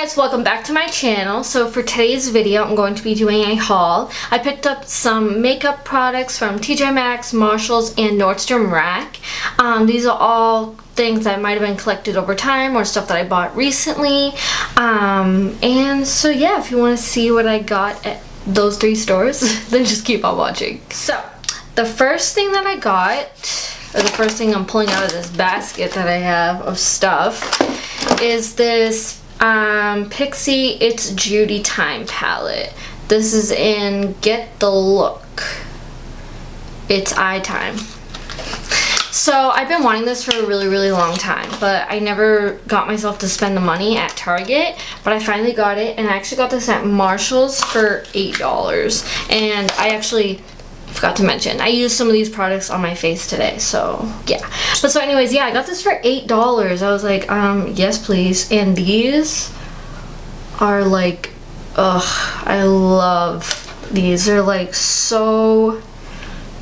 guys, welcome back to my channel. So for today's video, I'm going to be doing a haul. I picked up some makeup products from Tjmaxx, Marshalls, and Nordstrom Rack. These are all things that might have been collected over time or stuff that I bought recently. And so yeah, if you want to see what I got at those three stores, then just keep on watching. So the first thing that I got, or the first thing I'm pulling out of this basket that I have of stuff, is this Pixi It's Judy Time palette. This is in Get the Look. It's eye time. So I've been wanting this for a really long time, but I never got myself to spend the money at Target, but I finally got it, and I actually got this at Marshalls for $8. And I actually forgot to mention, I used some of these products on my face today, so yeah. But so anyways, yeah, I got this for $8. I was like, yes please. And these are like, ugh, I love these. They're like so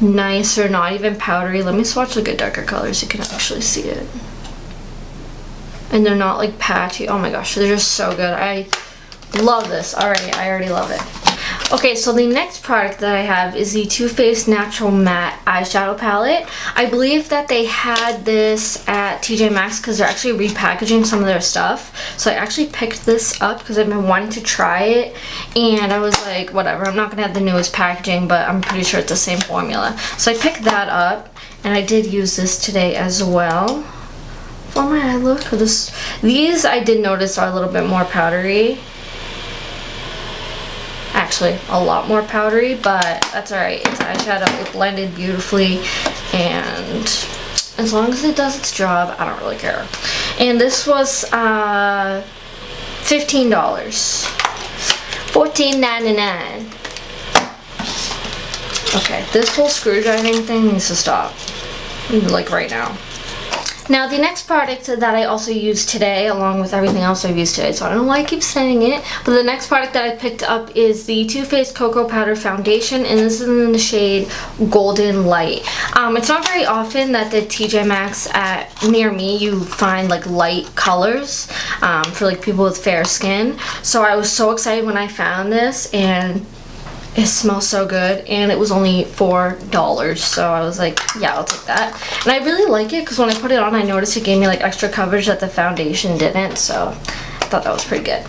nice. They're not even powdery. Let me swatch like a darker color so you can actually see it. And they're not like patchy. Oh my gosh, they're just so good. I love this already. I already love it. Okay, so the next product that I have is the Too Faced Natural Matte Eyeshadow Palette. I believe that they had this at Tjmaxx because they're actually repackaging some of their stuff. So I actually picked this up because I've been wanting to try it. And I was like, whatever, I'm not going to have the newest packaging, but I'm pretty sure it's the same formula. So I picked that up, and I did use this today as well. For my eye look, these I did notice are a little bit more powdery. Actually a lot more powdery, but that's alright. It's eyeshadow. It blended beautifully, and as long as it does its job, I don't really care. And this was $15. $14.99. Okay, this whole screwdriving thing needs to stop, like right now. Now the next product that I also used today, along with everything else I've used today, so I don't know why I keep saying it, but the next product that I picked up is the Too Faced Cocoa Powder Foundation, and this is in the shade Golden Light. It's not very often that the Tjmaxx near me you find like light colors for like people with fair skin. So I was so excited when I found this, and it smells so good, and it was only $4, so I was like, yeah, I'll take that. And I really like it because when I put it on, I noticed it gave me like extra coverage that the foundation didn't, so I thought that was pretty good.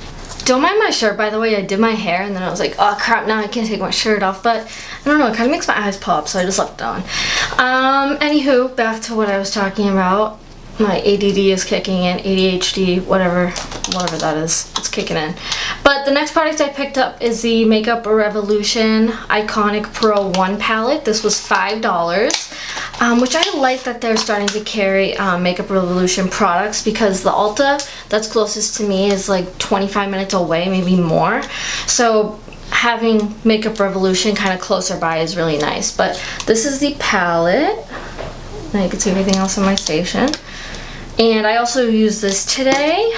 Don't mind my shirt, by the way. I did my hair, and then I was like, oh crap, now I can't take my shirt off, but I don't know, it kind of makes my eyes pop, so I just left it on. Anywho, back to what I was talking about. My ADD is kicking in, ADHD, whatever that is, it's kicking in. But the next product I picked up is the Makeup Revolution Iconic Pro 1 palette. This was $5, which I like that they're starting to carry Makeup Revolution products, because the Ulta that's closest to me is like 25 minutes away, maybe more. So having Makeup Revolution kind of closer by is really nice. But this is the palette. Now you can see everything else on my station. And I also used this today.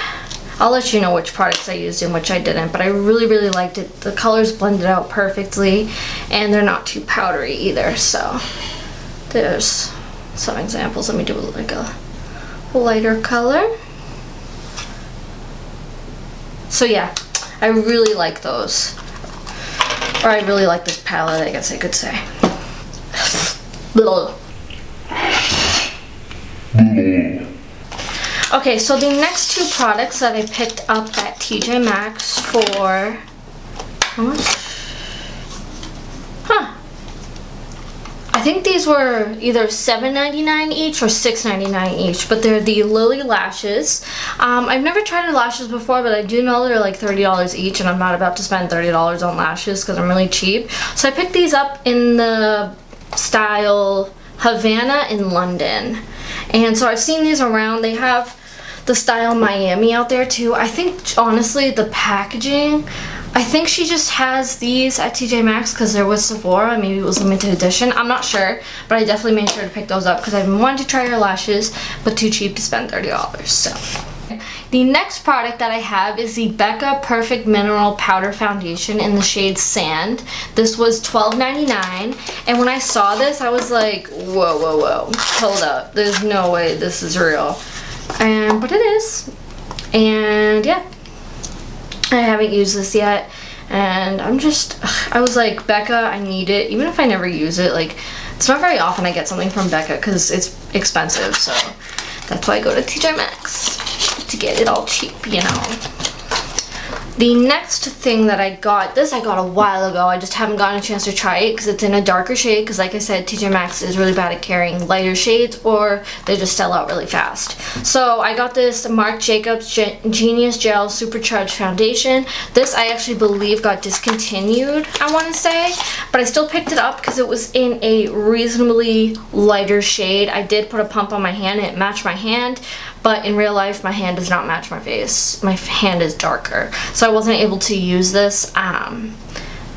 I'll let you know which products I used and which I didn't, but I really liked it. The colors blended out perfectly, and they're not too powdery either. So there's some examples. Let me do like a lighter color. So yeah, I really like those. Or I really like this palette, I guess I could say. Little. Okay, so the next two products that I picked up at Tjmaxx for, how much? Huh. I think these were either $7.99 each or $6.99 each, but they're the Lily lashes. I've never tried lashes before, but I do know they're like $30 each, and I'm not about to spend $30 on lashes because I'm really cheap. So I picked these up in the style Havana in London. And so I've seen these around. They have the style Miami out there too. I think honestly the packaging, I think she just has these at Tjmaxx because they're with Sephora. Maybe it was limited edition. I'm not sure, but I definitely made sure to pick those up because I've been wanting to try her lashes, but too cheap to spend $30. So the next product that I have is the Becca Perfect Mineral Powder Foundation in the shade Sand. This was $12.99, and when I saw this, I was like, whoa, hold up. There's no way this is real. But it is. And yeah, I haven't used this yet, and I was like, Becca, I need it, even if I never use it. Like, it's not very often I get something from Becca because it's expensive, so that's why I go to Tjmaxx to get it all cheap, you know. The next thing that I got a while ago. I just haven't gotten a chance to try it because it's in a darker shade, because like I said, Tjmaxx is really bad at carrying lighter shades, or they just sell out really fast. So I got this Marc Jacobs Genius Gel Supercharged Foundation. This I actually believe got discontinued, I want to say, but I still picked it up because it was in a reasonably lighter shade. I did put a pump on my hand and it matched my hand, but in real life my hand does not match my face. My hand is darker, so I wasn't able to use this,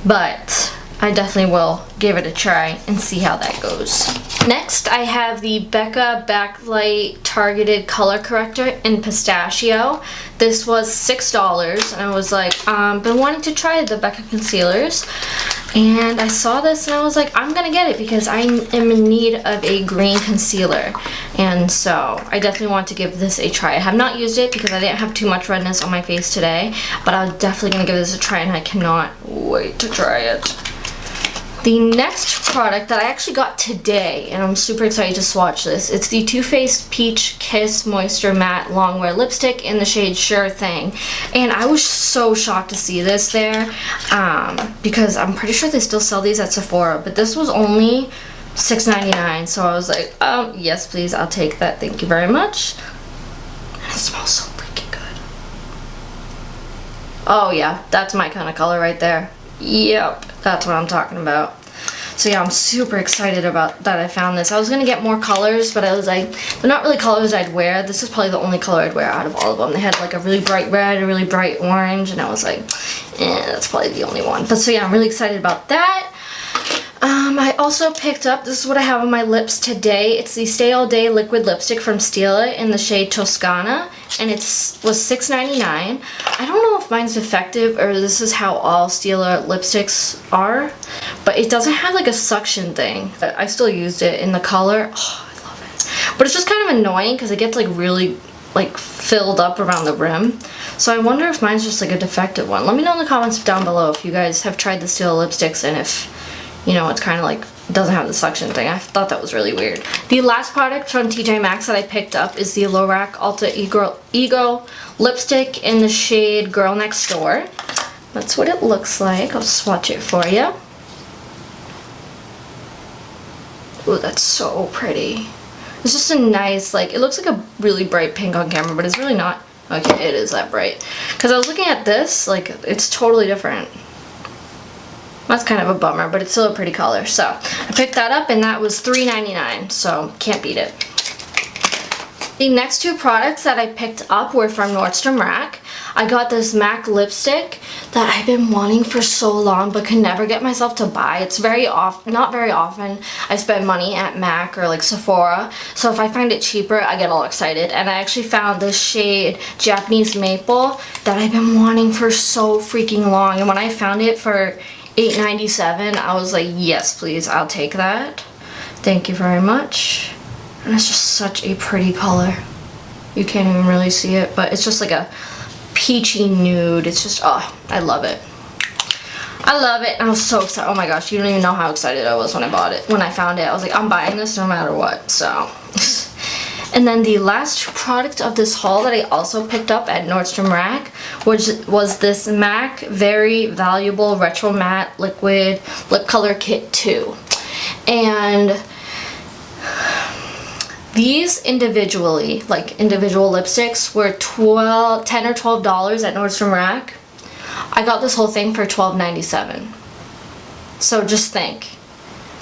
but I definitely will give it a try and see how that goes. Next, I have the Becca Backlight Targeted Color Corrector in Pistachio. This was $6, and I was like, been wanting to try the Becca concealers, and I saw this and I was like, I'm gonna get it because I am in need of a green concealer, and so I definitely want to give this a try. I have not used it because I didn't have too much redness on my face today, but I'm definitely gonna give this a try, and I cannot wait to try it. The next product that I actually got today, and I'm super excited to swatch this, it's the Too Faced Peach Kiss Moisture Matte Longwear Lipstick in the shade Sure Thing. And I was so shocked to see this there, because I'm pretty sure they still sell these at Sephora, but this was only $6.99, so I was like, yes please, I'll take that, thank you very much. And it smells so freaking good. Oh yeah, that's my kind of color right there. Yep, that's what I'm talking about. So yeah, I'm super excited about that I found this. I was gonna get more colors, but I was like, they're not really colors I'd wear. This is probably the only color I'd wear out of all of them. They had like a really bright red, a really bright orange, and I was like, that's probably the only one. But so yeah, I'm really excited about that. I also picked up, this is what I have on my lips today. It's the Stay All Day Liquid Lipstick from Stila in the shade Toscana, and it was $6.99. I don't know if mine's defective or this is how all Stila lipsticks are, but it doesn't have like a suction thing. I still used it in the color. Oh, I love it. But it's just kind of annoying because it gets like really like filled up around the rim. So I wonder if mine's just like a defective one. Let me know in the comments down below if you guys have tried the Stila lipsticks and if, you know, it's kind of like, doesn't have the suction thing. I thought that was really weird. The last product from Tjmaxx that I picked up is the Lorac Alta Ego lipstick in the shade Girl Next Door. That's what it looks like. I'll swatch it for you. Ooh, that's so pretty. It's just a nice, like, it looks like a really bright pink on camera, but it's really not. Okay, it is that bright. Because I was looking at this, like, it's totally different. That's kind of a bummer, but it's still a pretty color. So I picked that up, and that was $3.99, so can't beat it. The next two products that I picked up were from Nordstrom Rack. I got this MAC lipstick that I've been wanting for so long but could never get myself to buy. It's not very often I spend money at MAC or like Sephora, so if I find it cheaper I get all excited, and I actually found this shade Japanese Maple that I've been wanting for so freaking long, and when I found it for $8.97, I was like, yes please, I'll take that. Thank you very much. And it's just such a pretty color. You can't even really see it, but it's just like a peachy nude. It's just, oh, I love it. I love it. I was so excited. Oh my gosh, you don't even know how excited I was when I bought it. When I found it, I was like, I'm buying this no matter what, so. And then the last product of this haul that I also picked up at Nordstrom Rack was this MAC Very Valuable Retro Matte Liquid Lip Color Kit 2. And these individually, like individual lipsticks, were $10 or $12 at Nordstrom Rack. I got this whole thing for $12.97. So just think.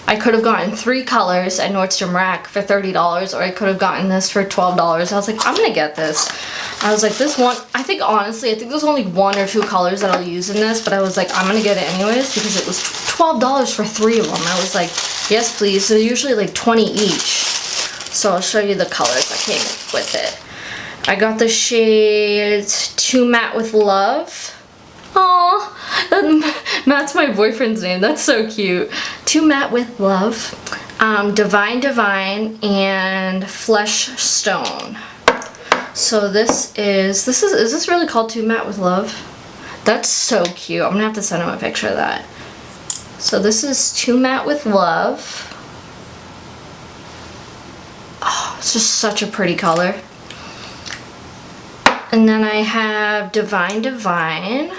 I could have gotten 3 colors at Nordstrom Rack for $30, or I could have gotten this for $12. I was like, I'm gonna get this. I was like, this one, I think honestly, I think there's only 1 or 2 colors that I'll use in this, but I was like, I'm gonna get it anyways because it was $12 for 3 of them. I was like, yes please. So they're usually like 20 each. So I'll show you the colors that came with it. I got the shades Too Matte with Love. Aww, Matt's my boyfriend's name. That's so cute. Too Matte with Love, Divine Divine, and Flesh Stone. So is this really called Too Matte with Love? That's so cute. I'm gonna have to send him a picture of that. So this is Too Matte with Love. Oh, it's just such a pretty color. And then I have Divine Divine,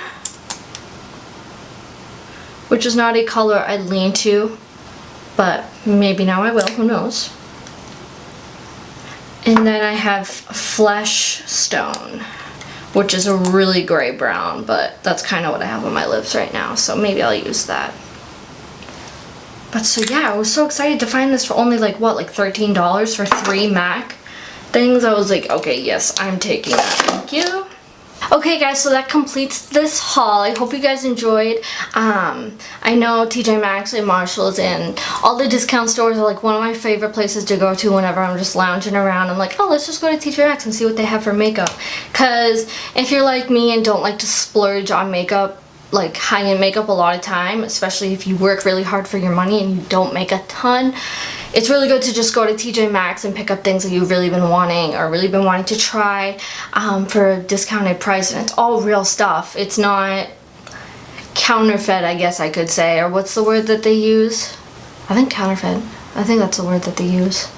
which is not a color I lean to, but maybe now I will, who knows. And then I have Flesh Stone, which is a really gray brown, but that's kind of what I have on my lips right now, so maybe I'll use that. But so yeah, I was so excited to find this for only like what, like $13 for 3 MAC things. I was like, okay, yes, I'm taking that, thank you. Okay guys, so that completes this haul. I hope you guys enjoyed. I know Tjmaxx and Marshalls and all the discount stores are like one of my favorite places to go to whenever I'm just lounging around. I'm like, oh, let's just go to Tjmaxx and see what they have for makeup. Because if you're like me and don't like to splurge on makeup, like high-end makeup a lot of time, especially if you work really hard for your money and you don't make a ton, it's really good to just go to Tjmaxx and pick up things that you've really been wanting or really been wanting to try for a discounted price, and it's all real stuff. It's not counterfeit, I guess I could say, or what's the word that they use? I think counterfeit. I think that's the word that they use.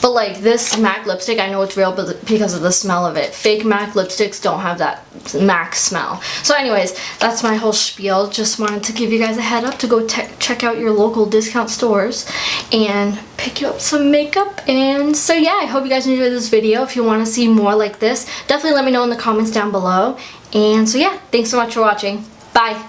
But like this MAC lipstick, I know it's real because of the smell of it. Fake MAC lipsticks don't have that MAC smell. So anyways, that's my whole spiel. Just wanted to give you guys a head up to go check out your local discount stores and pick you up some makeup. And so yeah, I hope you guys enjoyed this video. If you want to see more like this, definitely let me know in the comments down below. And so yeah, thanks so much for watching. Bye!